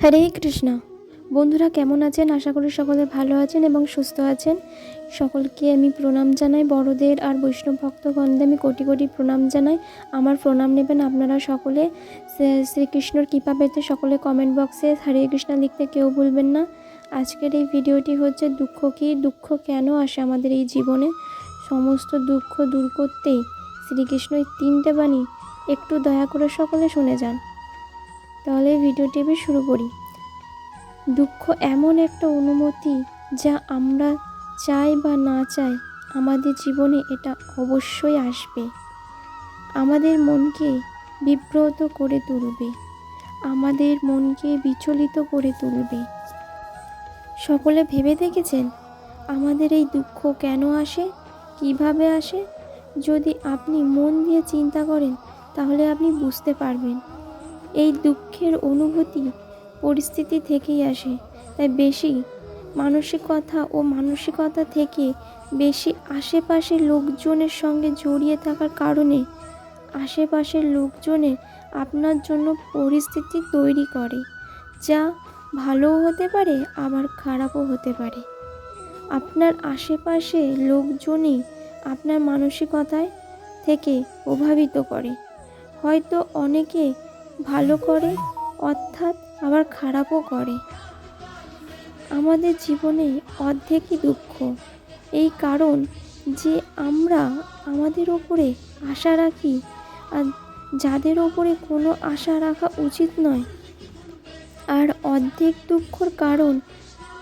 হরে কৃষ্ণ। বন্ধুরা কেমন আছেন? আশা করি সকলে ভালো আছেন এবং সুস্থ আছেন। সকলকে আমি প্রণাম জানাই। বড়দের আর বৈষ্ণব ভক্তগণদের আমি কোটি কোটি প্রণাম জানাই। আমার প্রণাম নেবেন আপনারা সকলে। শ্রীকৃষ্ণর কৃপা পেতে সকলে কমেন্ট বক্সে হরে কৃষ্ণ লিখতে কেউ ভুলবেন না। আজকের এই ভিডিওটি হচ্ছে দুঃখ কি, দুঃখ কেন আসে আমাদের এই জীবনে, সমস্ত দুঃখ দূর করতেই শ্রীকৃষ্ণ এই 3টে বাণী একটু দয়া করে সকলে শুনে যান। তাহলে ভিডিওটি আমি শুরু করি। দুঃখ এমন একটা অনুমতি যা আমরা চাই বা না চাই আমাদের জীবনে এটা অবশ্যই আসবে। আমাদের মনকে বিব্রত করে তুলবে, আমাদের মনকে বিচলিত করে তুলবে। সকলে ভেবে দেখেছেন আমাদের এই দুঃখ কেন আসে, কিভাবে আসে? যদি আপনি মন দিয়ে চিন্তা করেন তাহলে আপনি বুঝতে পারবেন। এই দুঃখের অনুভূতি পরিস্থিতি থেকেই আসে। তাই বেশি মানসিকতা থেকে বেশি আশেপাশের লোকজনের সঙ্গে জড়িয়ে থাকার কারণে আশেপাশের লোকজনের আপনার জন্য পরিস্থিতি তৈরি করে, যা ভালোও হতে পারে আবার খারাপও হতে পারে। আপনার আশেপাশে লোকজনই আপনার মানসিকতায় থেকে প্রভাবিত করে। হয়তো অনেকে ভালো করে অর্থাৎ আবার খারাপও করে। আমাদের জীবনে অর্ধেকই দুঃখ, এই কারণ যে আমরা আমাদের ওপরে আশা রাখি আর যাদের ওপরে কোনো আশা রাখা উচিত নয়। আর অর্ধেক দুঃখর কারণ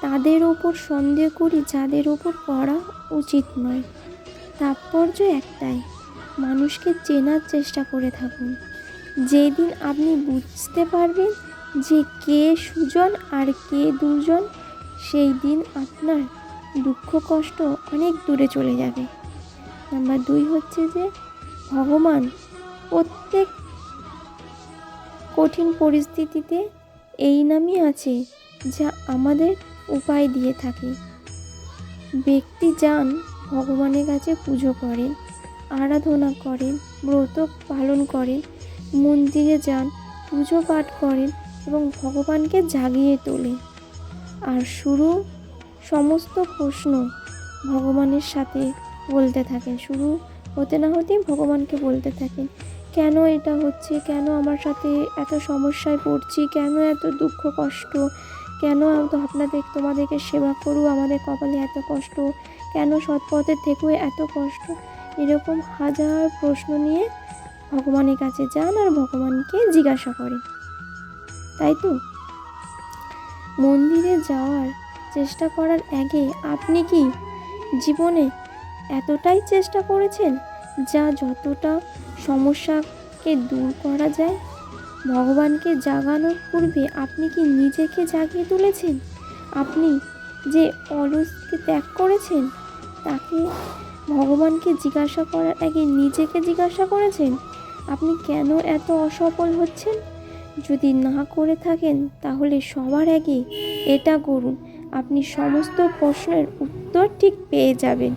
তাদের ওপর সন্দেহ করি যাদের ওপর করা উচিত নয়। তাৎপর্য একটাই, মানুষকে চেনার চেষ্টা করে থাকুন। যেদিন আপনি বুঝতে পারবেন যে কে সুজন আর কে দুজন, সেই দিন আপনার দুঃখ কষ্ট অনেক দূরে চলে যাবে। নাম্বার 2 হচ্ছে যে ভগবান প্রত্যেক কঠিন পরিস্থিতিতে এই নামই আছে যা আমাদের উপায় দিয়ে থাকে। ব্যক্তি যান ভগবানের কাছে পুজো করেন, আরাধনা করেন, ব্রত পালন করেন, মন্দিরে যান, পুজো পাঠ করেন এবং ভগবানকে জাগিয়ে তোলেন। আর সমস্ত প্রশ্ন ভগবানের সাথে বলতে থাকেন। শুরু হতে না হতেই ভগবানকে বলতে থাকেন, কেন এটা হচ্ছে, কেন আমার সাথে এত সমস্যায় পড়ছি, কেন এত দুঃখ কষ্ট, কেন তোমাদেরকে সেবা করু, আমাদের কপালে এত কষ্ট, কেন সৎপথে থেকেও এত কষ্ট। এরকম হাজার প্রশ্ন নিয়ে ভগবানের কাছে যান আর ভগবানকে জিজ্ঞাসা করেন, তাই তো? মন্দিরে যাওয়ার চেষ্টা করার আগে আপনি কি জীবনে এতটাই চেষ্টা করেছেন যা যতটা সমস্যাকে দূর করা যায়? ভগবানকে জাগানোর পূর্বে আপনি কি নিজেকে জাগিয়ে তুলেছেন? আপনি যে অলসকে ত্যাগ করেছেন, তাকে ভগবানকে জিজ্ঞাসা করার আগে নিজেকে জিজ্ঞাসা করেছেন আপনি কেন এত অসফল হচ্ছেন? যদি না করে থাকেন তাহলে সবার আগে এটা করুন, আপনি সমস্ত প্রশ্নের উত্তর ঠিক পেয়ে যাবেন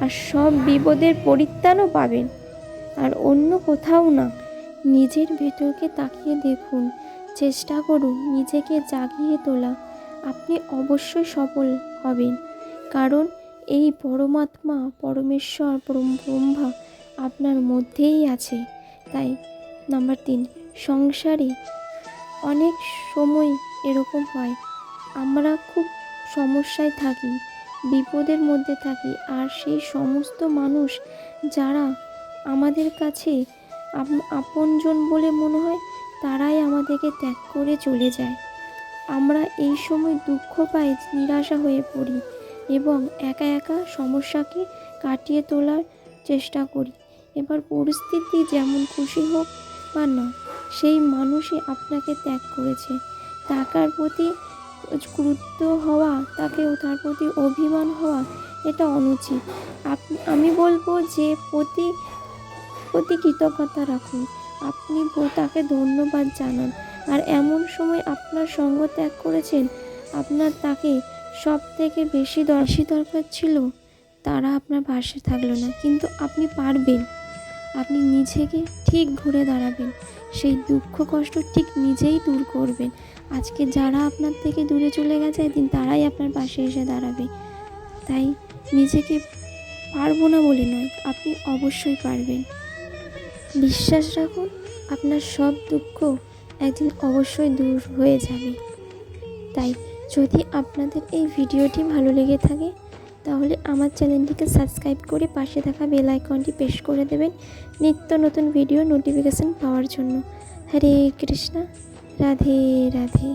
আর সব বিপদের পরিত্রাণও পাবেন। আর অন্য কোথাও না, নিজের ভেতরকে তাকিয়ে দেখুন, চেষ্টা করুন নিজেকে জাগিয়ে তোলা। আপনি অবশ্যই সফল হবেন, কারণ এই পরমাত্মা, পরমেশ্বর, ব্রহ্মা আপনার মধ্যেই আছে। তাই নাম্বার 3, সংসারে অনেক সময় এরকম হয় আমরা খুব সমস্যায় থাকি, বিপদের মধ্যে থাকি, আর সেই সমস্ত মানুষ যারা আমাদের কাছে আপনজন বলে মনে হয় তারাই আমাদেরকে ত্যাগ করে চলে যায়। আমরা এই সময় দুঃখ পাই, নিরাশা হয়ে পড়ি এবং একা একা সমস্যাকে কাটিয়ে তোলার চেষ্টা করি। এবার পরিস্থিতি যেমন খুশি হোক বা না, সেই মানুষই আপনাকে ত্যাগ করেছে। টাকার প্রতি ক্রুদ্ধ হওয়া, তার প্রতি অভিমান হওয়া এটা অনুচিত। আমি বলবো যে প্রতি কৃতজ্ঞতা রাখুন, আপনি তাকে ধন্যবাদ জানান। আর এমন সময় আপনার সঙ্গ ত্যাগ করেছেন, আপনার তাকে সব থেকে বেশি দরকার ছিল, তারা আপনার পাশে থাকলো না, কিন্তু আপনি পারবেন, আপনি নিজেকে ঠিক ঘুরে দাঁড়াবেন, সেই দুঃখ কষ্ট ঠিক নিজেই দূর করবেন। আজকে যারা আপনার থেকে দূরে চলে গেছে একদিন তারাই আপনার পাশে এসে দাঁড়াবে। তাই নিজেকে পারবো না বলে নয়, আপনি অবশ্যই পারবেন। বিশ্বাস রাখুন, আপনার সব দুঃখ একদিন অবশ্যই দূর হয়ে যাবে। তাই যদি আপনাদের এই ভিডিওটি ভালো লেগে থাকে তাহলে আমার চ্যানেলটিকে সাবস্ক্রাইব করে পাশে থাকা বেল আইকনটি প্রেস করে দেবেন নিত্য নতুন ভিডিও নোটিফিকেশন পাওয়ার জন্য। হরে কৃষ্ণা, রাধে রাধে।